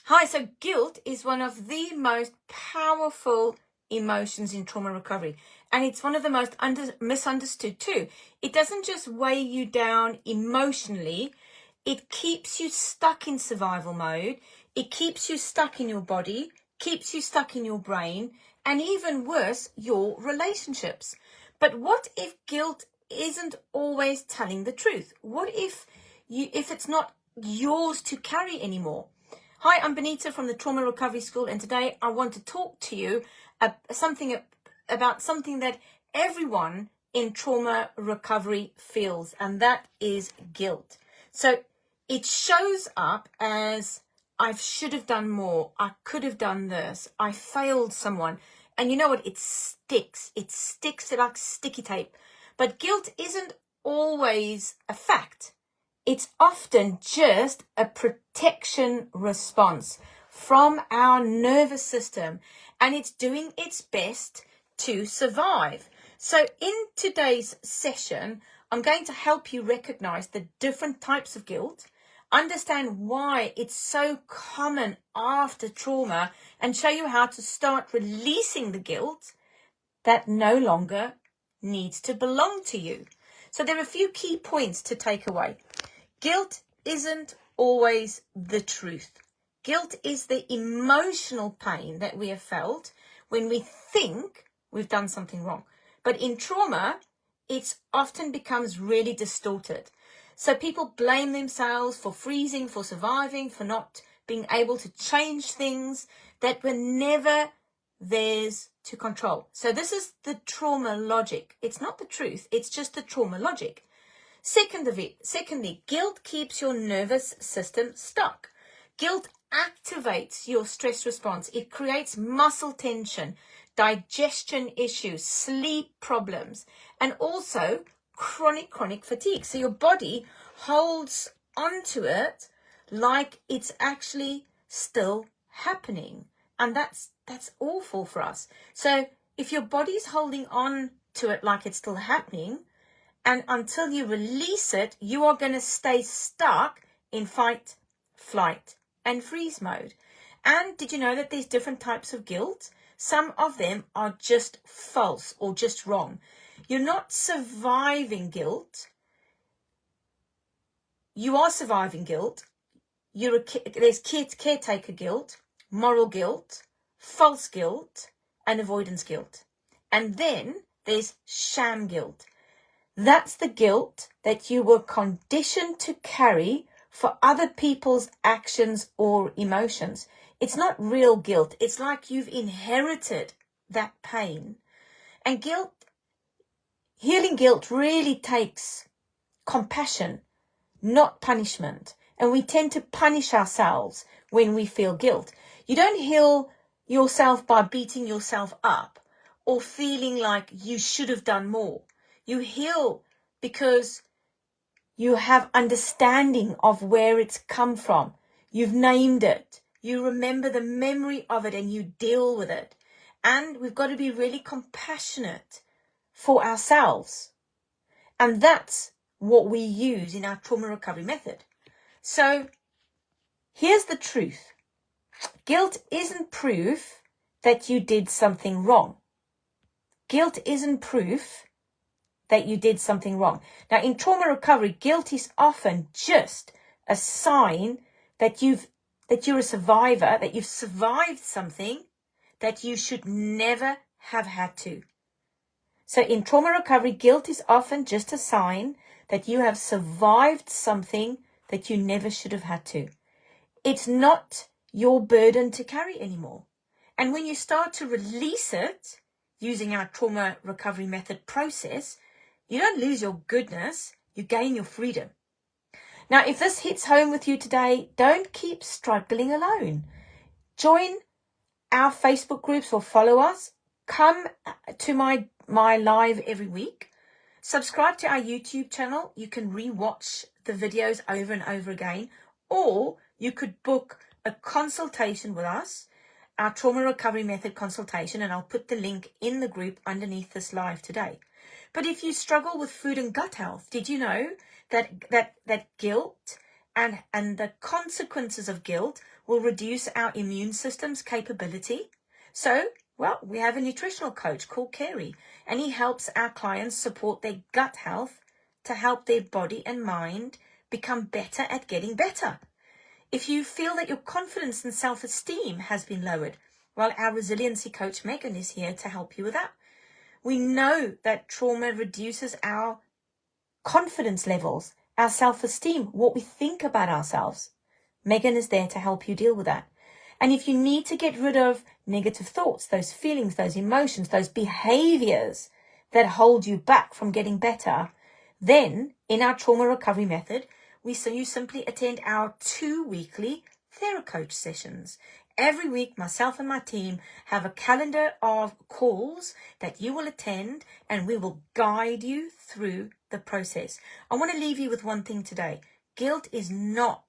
Hi, so guilt is one of the most powerful emotions in trauma recovery, and it's one of the most misunderstood too. It doesn't just weigh you down emotionally, it keeps you stuck in survival mode, it keeps you stuck in your body, keeps you stuck in your brain, and even worse, your relationships. But what if guilt isn't always telling the truth? What if it's not yours to carry anymore? Hi, I'm Bonita from the Trauma Recovery School, and today I want to talk to you about something that everyone in trauma recovery feels, and that is guilt. So it shows up as I should have done more, I could have done this, I failed someone, and you know what? It sticks like sticky tape. But guilt isn't always a fact. It's often just a protection response from our nervous system, and it's doing its best to survive. So in today's session, I'm going to help you recognize the different types of guilt, understand why it's so common after trauma, and show you how to start releasing the guilt that no longer needs to belong to you. So there are a few key points to take away. Guilt isn't always the truth. Guilt is the emotional pain that we have felt when we think we've done something wrong. But in trauma, it often becomes really distorted. So people blame themselves for freezing, for surviving, for not being able to change things that were never theirs to control. So this is the trauma logic. It's not the truth. It's just the trauma logic. Secondly, guilt keeps your nervous system stuck. Guilt activates your stress response. It creates muscle tension, digestion issues, sleep problems, and also chronic fatigue. So your body holds onto it like it's actually still happening. And that's awful for us. So if your body's holding on to it like it's still happening, and until you release it, you are going to stay stuck in fight, flight, and freeze mode. And did you know that there's different types of guilt? Some of them are just false or just wrong. You're not surviving guilt. You are surviving guilt. There's caretaker guilt, moral guilt, false guilt, and avoidance guilt. And then there's sham guilt. That's the guilt that you were conditioned to carry for other people's actions or emotions. It's not real guilt. It's like you've inherited that pain. And healing guilt really takes compassion, not punishment. And we tend to punish ourselves when we feel guilt. You don't heal yourself by beating yourself up or feeling like you should have done more. You heal because you have understanding of where it's come from. You've named it. You remember the memory of it and you deal with it. And we've got to be really compassionate for ourselves. And that's what we use in our trauma recovery method. So here's the truth. Guilt isn't proof that you did something wrong. Guilt isn't proof that you did something wrong. Now, in trauma recovery, guilt is often just a sign that you're a survivor, that you've survived something that you should never have had to. So in trauma recovery, guilt is often just a sign that you have survived something that you never should have had to. It's not your burden to carry anymore. And when you start to release it using our trauma recovery method process, you don't lose your goodness, you gain your freedom. Now, if this hits home with you today, don't keep struggling alone. Join our Facebook groups or follow us. Come to my live every week. Subscribe to our YouTube channel. You can rewatch the videos over and over again, or you could book a consultation with us, our trauma recovery method consultation, and I'll put the link in the group underneath this live today. But if you struggle with food and gut health, did you know that guilt And the consequences of guilt will reduce our immune system's capability. So, well, we have a nutritional coach called Carey, and he helps our clients support their gut health to help their body and mind become better at getting better. If you feel that your confidence and self-esteem has been lowered, well, our resiliency coach Megan is here to help you with that. We know that trauma reduces our confidence levels, our self-esteem, what we think about ourselves. Megan is there to help you deal with that. And if you need to get rid of negative thoughts, those feelings, those emotions, those behaviors that hold you back from getting better, then in our trauma recovery method, you simply attend our 2 weekly TheraCoach sessions. Every week, myself and my team have a calendar of calls that you will attend, and we will guide you through the process. I want to leave you with one thing today. Guilt is not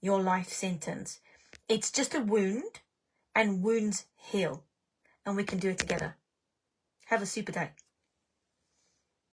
your life sentence. It's just a wound, and wounds heal, and we can do it together. Have a super day.